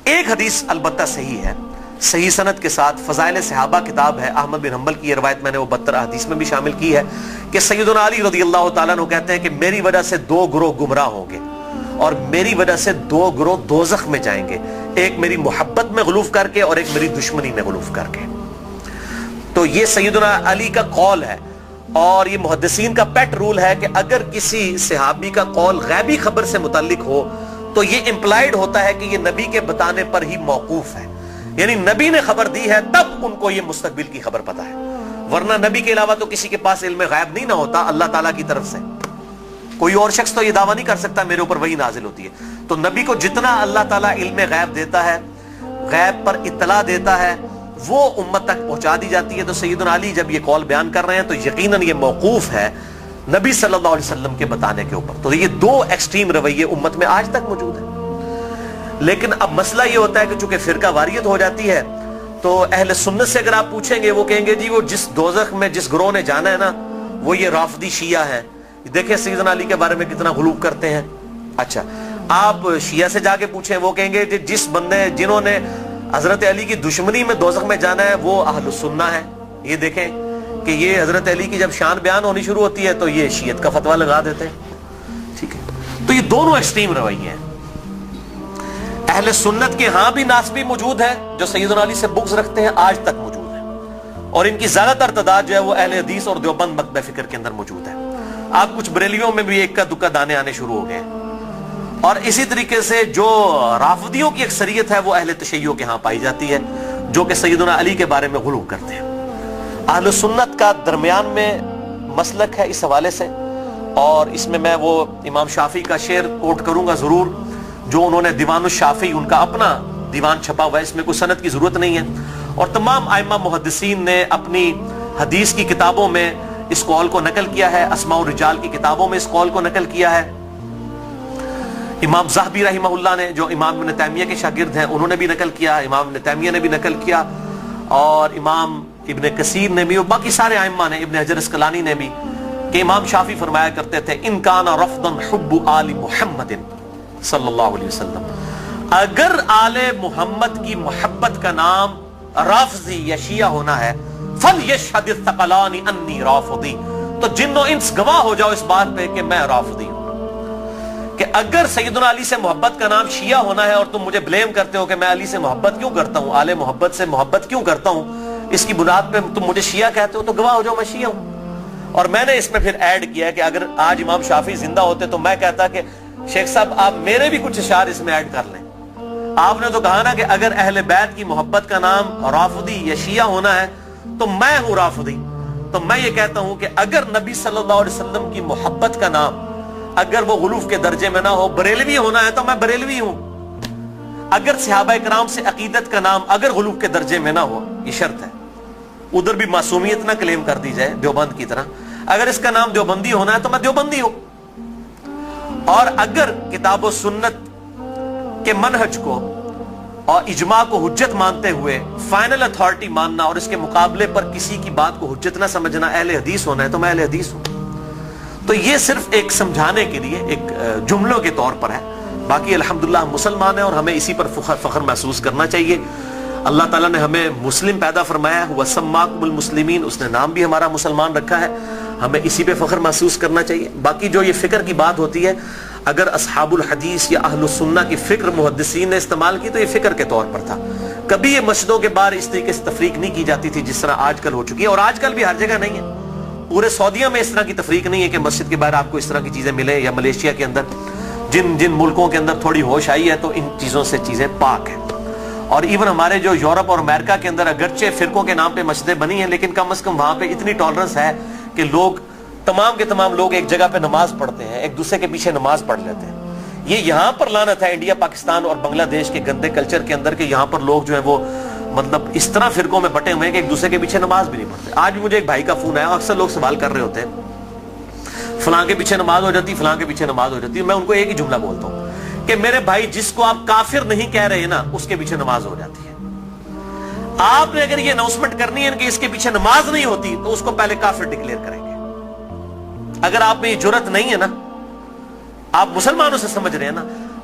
ایک حدیث البتہ صحیح ہے، صحیح سند کے ساتھ، فضائل صحابہ کتاب ہے، احمد بن حنبل کی یہ روایت میں نے وہ 72 حدیث میں بھی شامل کی ہے کہ سیدنا علی رضی اللہ تعالیٰ عنہ کہتے ہیں کہ میری وجہ سے 2 گروہ گمراہ ہوں گے اور میری وجہ سے 2 گروہ دوزخ میں جائیں گے، ایک میری محبت میں غلوف کر کے اور ایک میری دشمنی میں غلوف کر کے۔ تو یہ سیدنا علی کا قول ہے، اور یہ محدثین کا پیٹ رول ہے کہ اگر کسی صحابی کا قول غیبی خبر سے متعلق ہو تو یہ امپلائیڈ ہوتا ہے کہ یہ نبی کے بتانے پر ہی موقوف ہے، یعنی نبی نے خبر دی ہے تب ان کو یہ مستقبل کی خبر پتا ہے، ورنہ نبی کے علاوہ تو کسی کے پاس علم غیب نہیں نہ ہوتا اللہ تعالیٰ کی طرف سے۔ کوئی اور شخص تو یہ دعویٰ نہیں کر سکتا میرے اوپر وہی نازل ہوتی ہے، تو نبی کو جتنا اللہ تعالیٰ علم غیب دیتا ہے، غیب پر اطلاع دیتا ہے، وہ امت تک پہنچا دی جاتی ہے۔ تو سیدنا علی جب یہ قول بیان کر رہے ہیں تو یقیناً یہ موقوف ہے نبی صلی اللہ علیہ وسلم کے بتانے کے اوپر۔ تو یہ 2 ایکسٹریم رویے امت میں آج تک موجود ہیں۔ لیکن اب مسئلہ یہ ہوتا ہے کہ چونکہ فرقہ واریت ہو جاتی ہے تو اہل سنت سے اگر آپ پوچھیں گے وہ کہیں گے جی وہ جس دوزخ میں جس گروہ نے جانا ہے نا وہ یہ رافضی شیعہ ہیں، دیکھیں سیدنا علی کے بارے میں کتنا غلو کرتے ہیں۔ اچھا آپ شیعہ سے جا کے پوچھیں وہ کہیں گے جس بندے جنہوں نے حضرت علی کی دشمنی میں دوزخ میں جانا ہے وہ اہل السنہ ہے۔ یہ دیکھیں کہ یہ حضرت علی کی جب شان بیان ہونی شروع ہوتی ہے تو یہ شیعت کا فتویٰ لگا دیتے ہیں، ٹھیک ہے۔ تو یہ دونوں ایکسٹریم رویے ہیں۔ اہل سنت کے ہاں بھی ناسبی موجود ہیں جو سیدنا علی سے بغض رکھتے ہیں، آج تک موجود ہیں، اور ان کی زیادہ تر تعداد جو ہے وہ اہل حدیث اور دیوبند مکتبہ فکر کے اندر موجود ہے۔ آپ کچھ بریلیوں میں بھی ایک کا دکا دانے آنے شروع ہو گئے ہیں، اور اسی طریقے سے جو رافضیوں کی اکثریت ہے وہ اہل تشیع کے ہاں پائی جاتی ہے جو کہ سیدنا علی کے بارے میں غلو کرتے ہیں۔ اہل سنت کا درمیان میں مسلک ہے اس حوالے سے، اور اس میں وہ امام شافعی کا شعر کوٹ کروں گا ضرور، جو انہوں نے دیوان الشافعی ان کا اپنا دیوان چھپا ہوا ہے، اس میں کوئی سند کی ضرورت نہیں ہے، اور تمام ائمہ محدثین نے اپنی حدیث کی کتابوں میں اس قول کو نقل کیا ہے، اسماء الرجال کی کتابوں میں اس قول کو نقل کیا ہے۔ امام ذہبی رحمہ اللہ نے جو امام ابن تیمیہ کے شاگرد ہیں انہوں نے بھی نقل کیا، امام ابن تیمیہ نے بھی نقل کیا، اور امام ابن کثیر نے بھی، اور باقی سارے ائمہ نے، ابن حجر اسقلانی نے بھی، کہ امام شافعی فرمایا کرتے تھے ان کان رفضا حب آل محمد صلی اللہ علیہ وسلم، اگر آل محمد کی محبت کا نام رافضی یا شیعہ ہونا ہے فلیشہد الثقلان انی رافضی، تو جن و انس گواہ ہو جاؤ اس بات پہ کہ میں رافضی ہوں۔ کہ اگر سیدنا علی سے محبت کا نام شیعہ ہونا ہے اور تم مجھے بلیم کرتے ہو کہ میں علی سے محبت کیوں کرتا ہوں، آل محبت سے محبت کیوں کرتا ہوں، اس کی بنیاد پہ تم مجھے شیعہ کہتے ہو، تو گواہ ہو جاؤ میں شیعہ ہوں۔ اور میں نے اس میں پھر ایڈ کیا کہ اگر آج امام شافعی زندہ ہوتے تو میں کہتا کہ شیخ صاحب آپ میرے بھی کچھ اشعار اس میں ایڈ کر لیں۔ آپ نے تو کہا نا کہ اگر اہل بیت کی محبت کا نام رافضی یا شیعہ ہونا ہے تو میں ہوں رافضی، تو میں یہ کہتا ہوں کہ اگر نبی صلی اللہ علیہ وسلم کی محبت کا نام اگر وہ غلوف کے درجے میں نہ ہو، بریلوی ہونا ہے تو میں بریلوی ہوں۔ اگر صحابہ کرام سے عقیدت کا نام اگر غلوف کے درجے میں نہ ہو، یہ شرط ہے، ادھر بھی معصومیت نہ کلیم کر دی جائے دیوبند کی طرح، اگر اس کا نام دیوبندی ہونا ہے تو میں دیوبندی ہوں۔ اور اگر کتاب و سنت کے منہج کو اور اجماع کو حجت مانتے ہوئے فائنل اتھارٹی ماننا اور اس کے مقابلے پر کسی کی بات کو حجت نہ سمجھنا اہل حدیث ہونا ہے تو میں اہل حدیث ہوں۔ تو یہ صرف ایک سمجھانے کے لیے ایک جملوں کے طور پر ہے، باقی الحمدللہ ہم مسلمان ہیں اور ہمیں اسی پر فخر محسوس کرنا چاہیے۔ اللہ تعالیٰ نے ہمیں مسلم پیدا فرمایا ہے، وَسَمَّاكُمُ الْمُسْلِمِينَ، اس نے نام بھی ہمارا مسلمان رکھا ہے، ہمیں اسی پہ فخر محسوس کرنا چاہیے۔ باقی جو یہ فکر کی بات ہوتی ہے، اگر اصحاب الحدیث یا اہل السنہ کی فکر محدثین نے استعمال کی تو یہ فکر کے طور پر تھا، کبھی یہ مسجدوں کے باہر اس طریقے سے تفریق نہیں کی جاتی تھی جس طرح آج کل ہو چکی ہے، اور آج کل بھی ہر جگہ نہیں ہے۔ پورے سعودیہ میں اس طرح کی تفریق نہیں ہے کہ مسجد کے باہر آپ کو اس طرح کی چیزیں ملیں، یا ملیشیا کے اندر جن ملکوں کے اندر تھوڑی ہوش آئی ہے تو ان چیزوں سے چیزیں پاک ہیں۔ اور ایون ہمارے جو یورپ اور امریکہ کے اندر اگرچہ فرقوں کے نام پہ مسجدیں بنی ہیں لیکن کم از کم وہاں پہ اتنی ٹالرنس ہے کہ لوگ تمام کے تمام لوگ ایک جگہ پہ نماز پڑھتے ہیں، ایک دوسرے کے پیچھے نماز پڑھ لیتے ہیں۔ یہ یہاں پر لعنت ہے انڈیا، پاکستان اور بنگلہ دیش کے گندے کلچر کے اندر کہ یہاں پر لوگ جو ہیں وہ مطلب اس طرح فرقوں میں بٹے ہوئے ہیں کہ ایک دوسرے کے پیچھے نماز بھی نہیں پڑھتے۔ آج بھی مجھے ایک بھائی کا فون آیا، اکثر لوگ سوال کر رہے ہوتے ہیں فلاں کے پیچھے نماز ہو جاتی، فلاں کے پیچھے نماز ہو جاتی ہے۔ میں ان کو ایک ہی جملہ بولتا ہوں کہ میرے بھائی جس کو آپ کافر نہیں کہہ رہے نا اس کے پیچھے نماز ہو جاتی ہے۔ آپ نے اگر یہ اناؤنسمنٹ کرنی ہے کہ اس کے پیچھے نماز نہیں ہوتی تو اس کو پہلے کافر ڈکلیئر کریں گے۔ اگر آپ میں یہ جرت نہیں ہے نا، آپ مسلمانوں سے سمجھ رہے ہیں نا،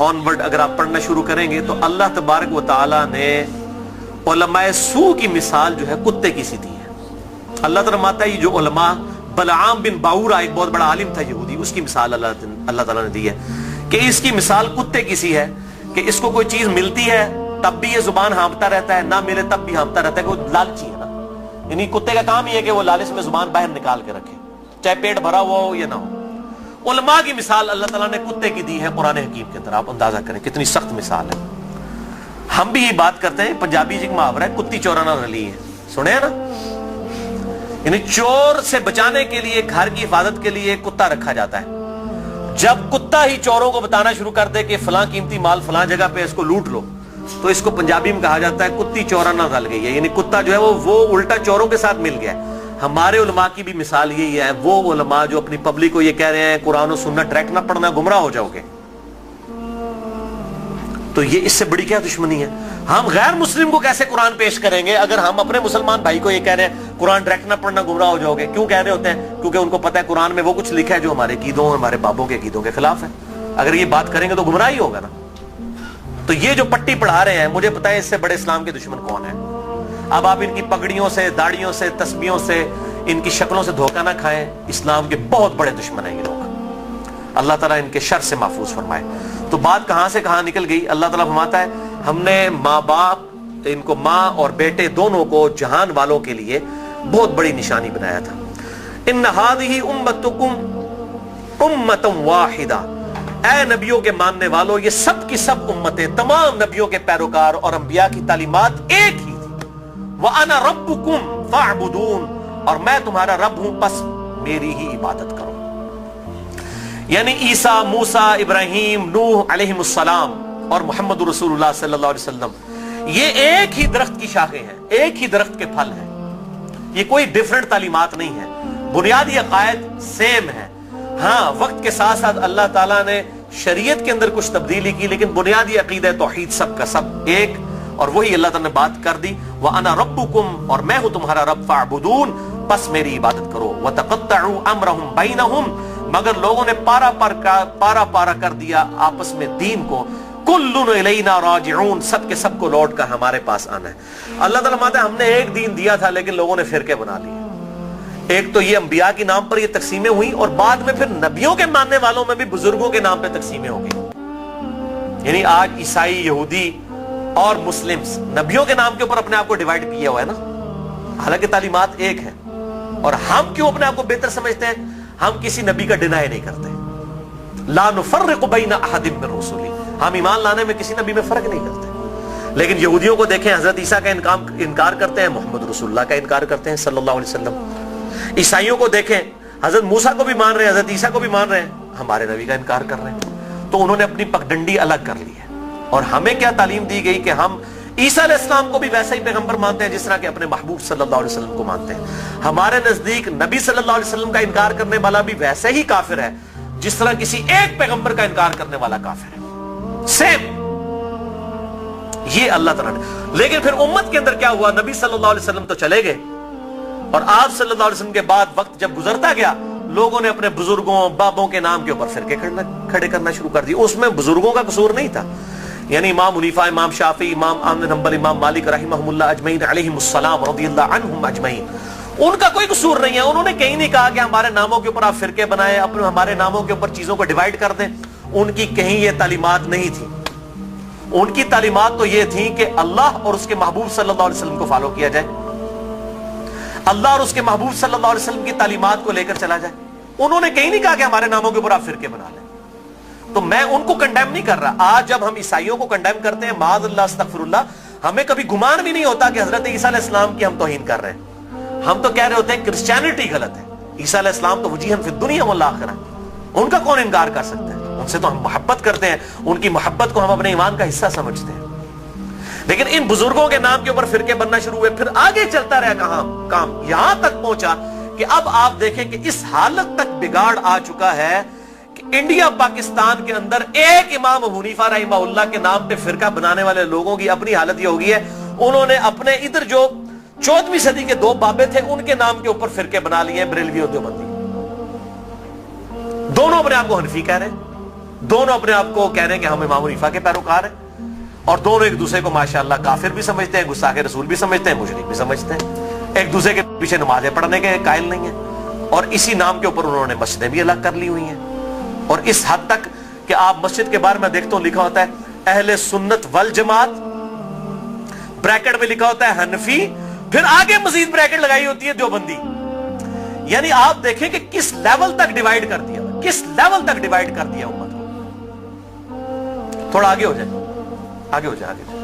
آنورڈ اگر آپ پڑھنا شروع کریں گے تو اللہ تبارک و تعالی نے علماء سو کی مثال جو ہے کتے کی سی دی ہے. اللہ تعالیٰ فرماتا ہے یہ جو علماء، بلعام بن باورا ایک بہت بڑا عالم تھا یہودی، اس کی مثال اللہ تعالیٰ نے دی ہے کہ اس کی مثال کتے کی سی ہے کہ اس کو کوئی چیز ملتی ہے تب بھی یہ زبان ہانپتا رہتا ہے، نہ ملے تب بھی ہانپتا رہتا ہے، کہ وہ لالچی ہے نا. یعنی کتے کا کام یہ ہے کہ وہ لالچ میں زبان باہر نکال کے رکھے، چاہے پیٹ بھرا ہوا ہو یا نہ ہو. علماء کی مثال اللہ تعالیٰ نے کتے کی دی ہے قرآن حکیم کے اندر. آپ اندازہ کریں کتنی سخت مثال ہے. ہم بھی یہ بات کرتے ہیں، پنجابی ایک محاورہ ہے کتی چورا نہ رلی ہے، سنے ہیں نا. یعنی چور سے بچانے کے لیے، گھر کی حفاظت کے لیے کتا رکھا جاتا ہے. جب کتا ہی چوروں کو بتانا شروع کر دے کہ فلاں قیمتی مال فلاں جگہ پہ اس کو لوٹ لو، تو اس کو پنجابی میں کہا جاتا ہے کتی چورا نہ رل گئی ہے. یعنی کتا جو ہے وہ الٹا چوروں کے ساتھ مل گیا ہے. ہمارے علماء کی بھی مثال یہی ہے. وہ علماء جو اپنی پبلک کو یہ کہہ رہے ہیں قرآن و سنت ڈائریکٹ نہ پڑھنا گمراہ ہو جاؤ گے، تو یہ اس سے بڑی کیا دشمنی ہے؟ ہم غیر مسلم کو کیسے قرآن پیش کریں گے اگر ہم اپنے مسلمان بھائی کو یہ کہہ رہے ہیں قرآن ڈائریکٹ نہ پڑھنا گمراہ ہو جاؤ گے؟ کیوں کہہ رہے ہوتے ہیں؟ کیونکہ ان کو پتہ ہے قرآن میں وہ کچھ لکھا ہے جو ہمارے عقیدوں، ہمارے بابوں کے عقیدوں کے خلاف ہے. اگر یہ بات کریں گے تو گمراہ ہی ہوگا نا. تو یہ جو پٹی پڑھا رہے ہیں، مجھے پتہ ہے اس سے بڑے اسلام کے دشمن کون ہیں. اب آپ ان کی پگڑیوں سے، داڑیوں سے، تسبیحوں سے، ان کی شکلوں سے دھوکہ نہ کھائیں. اسلام کے بہت بڑے دشمن ہیں یہ لوگ. اللہ تعالیٰ ان کے شر سے محفوظ فرمائے. تو بات کہاں سے کہاں نکل گئی. اللہ تعالیٰ فرماتا ہے ہم نے ماں باپ، ان کو ماں اور بیٹے دونوں کو جہان والوں کے لیے بہت بڑی نشانی بنایا تھا. ان ھذہ امتکم امۃ واحدہ، اے نبیوں کے ماننے والوں یہ سب کی سب امتیں، تمام نبیوں کے پیروکار اور انبیاء کی تعلیمات ایک ہی تھی. وَأَنَا رَبُّكُمْ فَاعْبُدُونَ، اور میں تمہارا رب ہوں پس میری ہی عبادت کرو. یعنی عیسیٰ، موسیٰ، ابراہیم، نوح علیہم السلام اور محمد رسول اللہ صلی اللہ علیہ وسلم یہ ایک ہی درخت کی شاخیں ہیں، ایک ہی درخت کے پھل ہیں. یہ کوئی ڈیفرنٹ تعلیمات نہیں ہے، بنیادی عقائد سیم ہے. ہاں وقت کے ساتھ ساتھ اللہ تعالیٰ نے شریعت کے اندر کچھ تبدیلی کی، لیکن بنیادی عقیدہ توحید سب کا سب ایک، اور وہی اللہ تعالیٰ نے بات کر دی. وَأَنَا رَبُّكُمْ، اور میں ہوں تمہارا رب، فَاعْبُدُونَ، پس میری عبادت کرو. وَتَقَطَّعُوا أَمْرَهُمْ بَيْنَهُمْ، مگر لوگوں نے پارا پارا کر دیا آپس میں دین کو. کُلٌّ إِلَيْنَا رَاجِعُونَ، سب کے سب کو لوٹ کر ہمارے پاس آنا ہے. اللہ تعالیٰ فرماتا ہے ہم نے ایک دین دیا تھا لیکن لوگوں نے فرقے بنا لیے. ایک تو یہ انبیاء کے نام پر یہ تقسیمیں ہوئی، اور بعد میں پھر نبیوں کے ماننے والوں میں بھی بزرگوں کے نام پہ تقسیمیں ہو گئی. یعنی آج عیسائی، یہودی اور مسلمز نبیوں کے نام کے اوپر اپنے آپ کو ڈیوائیڈ کیا ہوا ہے نا، حالانکہ تعلیمات ایک ہے. اور ہم کیوں اپنے آپ کو بہتر سمجھتے ہیں؟ ہم کسی نبی کا ڈینائی نہیں کرتے. لا نفرق بین احد من رسلی، ہم ایمان لانے میں کسی نبی میں فرق نہیں کرتے. لیکن یہودیوں کو دیکھیں، حضرت عیسیٰ کا انکار کرتے ہیں، محمد رسول اللہ کا انکار کرتے ہیں صلی اللہ علیہ وسلم. عیسائیوں کو دیکھیں، حضرت موسیٰ کو بھی مان رہے ہیں، حضرت عیسیٰ کو بھی مان رہے ہیں، ہمارے نبی کا انکار کر رہے ہیں. تو انہوں نے اپنی پگڈنڈی الگ کر لی ہے. اور ہمیں کیا تعلیم دی گئی کہ ہم عیسیٰ علیہ السلام کو بھی ویسا ہی پیغمبر مانتے ہیں جس طرح کہ اپنے محبوب صلی اللہ علیہ وسلم کو مانتے ہیں. ہمارے نزدیک نبی صلی اللہ علیہ وسلم کا انکار کرنے والا بھی ویسے ہی کافر ہے جس طرح کسی ایک پیغمبر کا انکار کرنے والا کافر ہے. سیم یہ اللہ تعالیٰ نے. لیکن پھر امت کے اندر کیا ہوا؟ نبی صلی اللہ علیہ وسلم تو چلے گئے، اور آپ صلی اللہ علیہ وسلم کے بعد وقت جب گزرتا گیا، لوگوں نے اپنے بزرگوں، بابوں کے نام کے اوپر فرقے کھڑے کرنا شروع کر دی. اس میں بزرگوں کا قصور نہیں تھا. یعنی امام حنیفہ، امام شافعی، امام احمد بن حنبل، امام مالک رحمہم اللہ اجمعین علیہم السلام رضی اللہ عنہم اجمعین، ان کا کوئی قصور نہیں ہے. انہوں نے کہیں نہیں کہا کہ ہمارے ناموں کے اوپر آپ فرقے بنائیں، اپنے ہمارے ناموں کے اوپر چیزوں کو ڈیوائیڈ کر دیں. ان کی کہیں یہ تعلیمات نہیں تھی. ان کی تعلیمات تو یہ تھی کہ اللہ اور اس کے محبوب صلی اللہ علیہ وسلم کو فالو کیا جائے، اللہ اور اس کے محبوب صلی اللہ علیہ وسلم کی تعلیمات کو لے کر چلا جائے. انہوں نے کہیں نہیں کہا کہ ہمارے ناموں کے اوپر آپ فرقے بنا لیں. تو میں ان کو کنڈیم نہیں کر رہا. آج جب ہم عیسائیوں کو کنڈیم کرتے ہیں، معاذ اللہ استغفر اللہ، ہمیں کبھی گمان بھی نہیں ہوتا کہ حضرت عیسیٰ علیہ السلام کی ہم توہین کر رہے ہیں. ہم تو کہہ رہے ہوتے ہیں کرسچینٹی غلط ہے، عیسیٰ علیہ السلام تو وجیہن فی الدنیا والآخرہ، ان کا کون انکار کر سکتا ہے؟ ان سے تو ہم محبت کرتے ہیں، ان کی محبت کو ہم اپنے ایمان کا حصہ سمجھتے ہیں. لیکن ان بزرگوں کے نام کے اوپر فرقے بننا شروع ہوئے. پھر آگے چلتا رہا کام یہاں تک پہنچا کہ اب آپ دیکھیں کہ اس حالت تک بگاڑ آ چکا ہے کہ انڈیا پاکستان کے اندر ایک امام حنیفہ رحمہ اللہ کے نام پہ فرقہ بنانے والے لوگوں کی اپنی حالت یہ ہوگی ہے، انہوں نے اپنے ادھر جو 14ویں صدی کے 2 بابے تھے ان کے نام کے اوپر فرقے بنا لیے، بریلوی اور دیوبندی. دونوں اپنے آپ کو حنفی کہہ رہے ہیں. دونوں اپنے آپ کو کہہ رہے ہیں کہ ہم امام حنیفہ کے پیروکار ہیں، اور دونوں ایک دوسرے کو ماشاءاللہ کافر بھی سمجھتے ہیں، گستاخ رسول بھی سمجھتے ہیں، مشرک بھی سمجھتے ہیں، ایک دوسرے کے پیچھے نمازیں پڑھنے کے قائل نہیں ہیں، اور اسی نام کے اوپر انہوں نے مسجدیں بھی الگ کر لی ہوئی ہیں، اور اس حد تک کہ آپ مسجد کے بارے میں دیکھتا ہوں لکھا ہوتا ہے اہل سنت والجماعت، بریکٹ میں لکھا ہوتا ہے حنفی، پھر آگے مزید بریکٹ لگائی ہوتی ہے دیوبندی. یعنی آپ دیکھیں کہ کس لیول تک ڈیوائیڈ کر دیا، کس لیول تک ڈیوائیڈ کر دیا امت کو. تھوڑا آگے ہو جائے، آگے ہو جائے، آگے ہو جائے.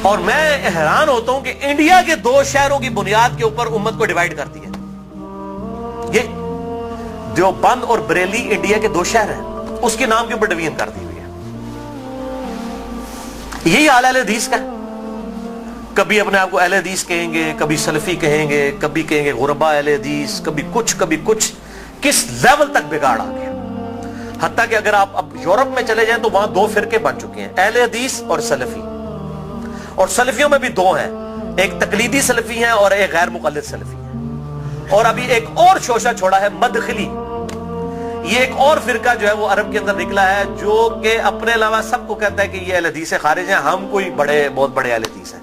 اور میں حیران ہوتا ہوں کہ انڈیا کے 2 شہروں کی بنیاد کے اوپر امت کو ڈیوائیڈ کر دیا. یہ دیوبند اور بریلی انڈیا کے 2 شہر ہیں، اس کے نام کے اوپر ڈویژن کر دی ہوئی ہے. یہی حال اہل حدیث کا ہے. کبھی اپنے آپ کو اہل حدیث کہیں گے، کبھی سلفی کہیں گے، کبھی کہیں گے غربا اہل حدیث، کبھی کچھ. کس لیول تک بگاڑ آ گیا. حتیٰ کہ اگر آپ اب یورپ میں چلے جائیں تو وہاں 2 فرقے بن چکے ہیں، اہل حدیث اور سلفی. اور سلفیوں میں بھی 2 ہیں، ایک تقلیدی سلفی ہیں اور ایک غیر مقلد سلفی ہیں. اور ابھی ایک اور شوشہ چھوڑا ہے مدخلی. یہ ایک اور فرقہ جو ہے وہ عرب کے اندر نکلا ہے، جو کہ اپنے علاوہ سب کو کہتا ہے کہ یہ اہل حدیث سے خارج ہیں، ہم کوئی بہت بڑے اہل حدیث ہیں.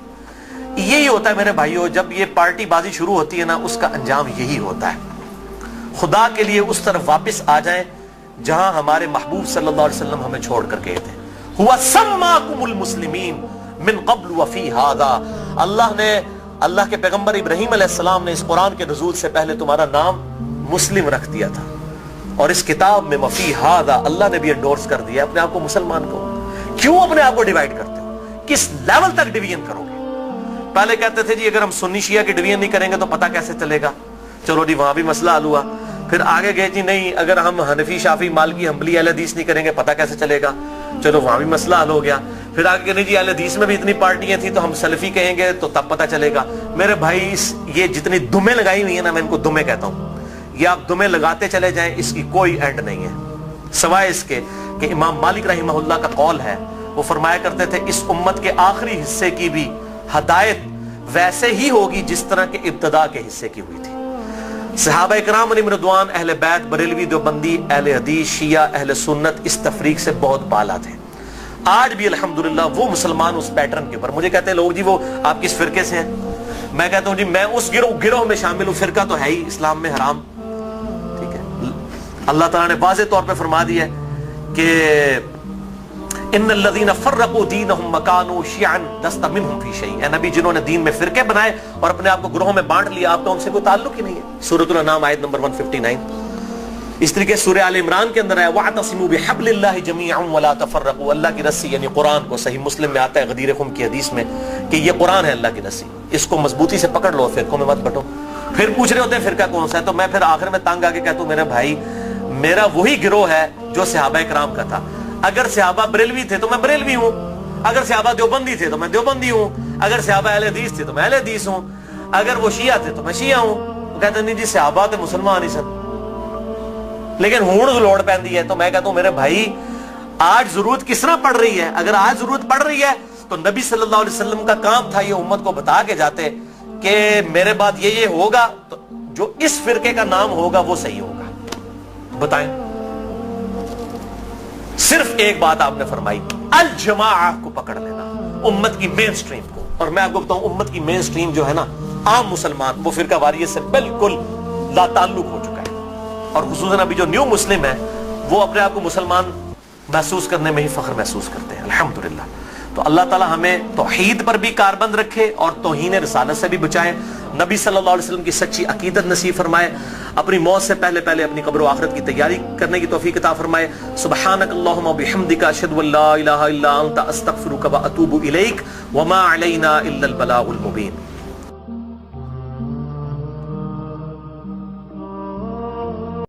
یہی ہوتا ہے میرے بھائیوں، جب یہ پارٹی بازی شروع ہوتی ہے نا، اس کا انجام یہی ہوتا ہے. خدا کے لیے اس طرف واپس آ جائیں جہاں ہمارے محبوب صلی اللہ علیہ وسلم ہمیں چھوڑ کر گئے تھے. ہوا سماکم المسلمین من قبل وفی ھذا. اللہ کے پیغمبر ابراہیم علیہ السلام نے اس قرآن کے نزول سے پہلے تمہارا نام مسلم رکھ دیا تھا، اور اس کتاب میں وفی ھذا اللہ نے بھی انڈورس کر دیا اپنے آپ کو مسلمان کو. کیوں اپنے آپ کو ڈیوائیڈ کرتے ہو؟ کس لیول تک ڈویژن کرو گے؟ پہلے کہتے تھے جی اگر ہم سنی شیعہ کی ڈویژن نہیں کریں گے تو پتہ کیسے چلے گا. چلو جی وہاں بھی مسئلہ حل ہوا. پھر آگے گئے جی نہیں اگر ہم حنفی شافی مالکی حنبلی اہل حدیث نہیں کریں گے پتہ کیسے چلے گا. چلو وہاں بھی مسئلہ حل ہو گیا. پھر آگے کہ نہیں جی اہل حدیث میں بھی اتنی پارٹیاں تھیں تو ہم سلفی کہیں گے تو تب پتہ چلے گا. میرے بھائی یہ جتنی دمیں لگائی ہوئی ہیں نا، میں ان کو دمیں کہتا ہوں، یہ آپ دمیں لگاتے چلے جائیں، اس کی کوئی اینڈ نہیں ہے، سوائے اس کے کہ امام مالک رحمہ اللہ کا قول ہے، وہ فرمایا کرتے تھے اس امت کے آخری حصے کی بھی ہدایت ویسے ہی ہوگی جس طرح کے ابتدا کے حصے کی ہوئی تھی. صحابہ کرام علیہم رضوان، اہل بیت، بریلوی، دیوبندی، اہل حدیث، شیعہ، اہل سنت اس تفریق سے بہت بالا تھے. آج بھی الحمدللہ وہ مسلمان اس پیٹرن کے اوپر. مجھے کہتے ہیں لوگ جی وہ آپ کس فرقے سے ہیں؟ میں کہتا ہوں جی میں اس گروہ میں شامل ہوں. فرقہ تو ہے ہی اسلام میں حرام. ٹھیک ہے، اللہ تعالیٰ نے واضح طور پہ فرما دیا ہے کہ ان الذين فرقوا دينهم وكانوا شيعا لست منهم في شيء. اے نبی جنہوں نے دین میں فرقے بنائے اور اپنے آپ کو گروہوں میں بانٹ لیا، آپ کا ان سے کوئی تعلق ہی نہیں ہے. سورۃ الانعام آیت نمبر 159. اس طریقے سورہ آل عمران کے اندر ہے واعتصموا بحبل اللہ جميعا ولا تفرقوا. اللہ کی رسی یعنی قرآن کو، صحیح مسلم میں آتا ہے غدیر خم کی حدیث میں کہ یہ قرآن ہے اللہ کی رسی، اس کو مضبوطی سے پکڑ لو، فرقوں میں مت بٹو. پھر پوچھ رہے ہوتے ہیں فرقہ کون سا ہے، تو میں پھر آخر میں تنگ آ کے کہتا ہوں میرے بھائی میرا وہی گروہ ہے جو صحابہ کرام کا تھا. اگر صحابہ بریلوی تھے تو میں بریلوی ہوں، اگر صحابہ دیوبندی تھے تو میں دیوبندی ہوں، اگر صحابہ اہل حدیث تھے تو میں اہل حدیث ہوں، اگر وہ شیعہ تھے تو میں شیعہ ہوں. وہ کہتے ہیں نہیں جی صحابہ تے مسلمان ہی سن، لیکن ہون لوڑ پیندی ہے. تو میں کہتا ہوں میرے بھائی آج ضرورت کس طرح پڑ رہی ہے؟ اگر آج ضرورت پڑ رہی ہے تو نبی صلی اللہ علیہ وسلم کا کام تھا یہ امت کو بتا کے جاتے کہ میرے بعد یہ ہوگا تو جو اس فرقے کا نام ہوگا وہ صحیح ہوگا. بتائیں. صرف ایک بات آپ نے فرمائی، الجماعہ کو پکڑ لینا، امت کی مین سٹریم کو. اور میں آپ کو بتاؤں امت کی مین سٹریم جو ہے نا، عام مسلمان، وہ فرقہ واریت سے بالکل لا تعلق ہو چکا ہے. اور خصوصاً ابھی جو نیو مسلم ہے وہ اپنے آپ کو مسلمان محسوس کرنے میں ہی فخر محسوس کرتے ہیں الحمدللہ. تو اللہ تعالی ہمیں توحید پر بھی کاربند رکھے اور توہین رسالت سے بھی بچائے. نبی صلی اللہ علیہ وسلم کی سچی عقیدت نصیب فرمائے. اپنی موت سے پہلے اپنی قبر و آخرت کی تیاری کرنے کی توفیق عطا فرمائے. سبحانک اللہم و بحمدک اشہد ان لا الہ الا انت استغفرک و اتوب الیک وما علینا الا البلاغ المبین.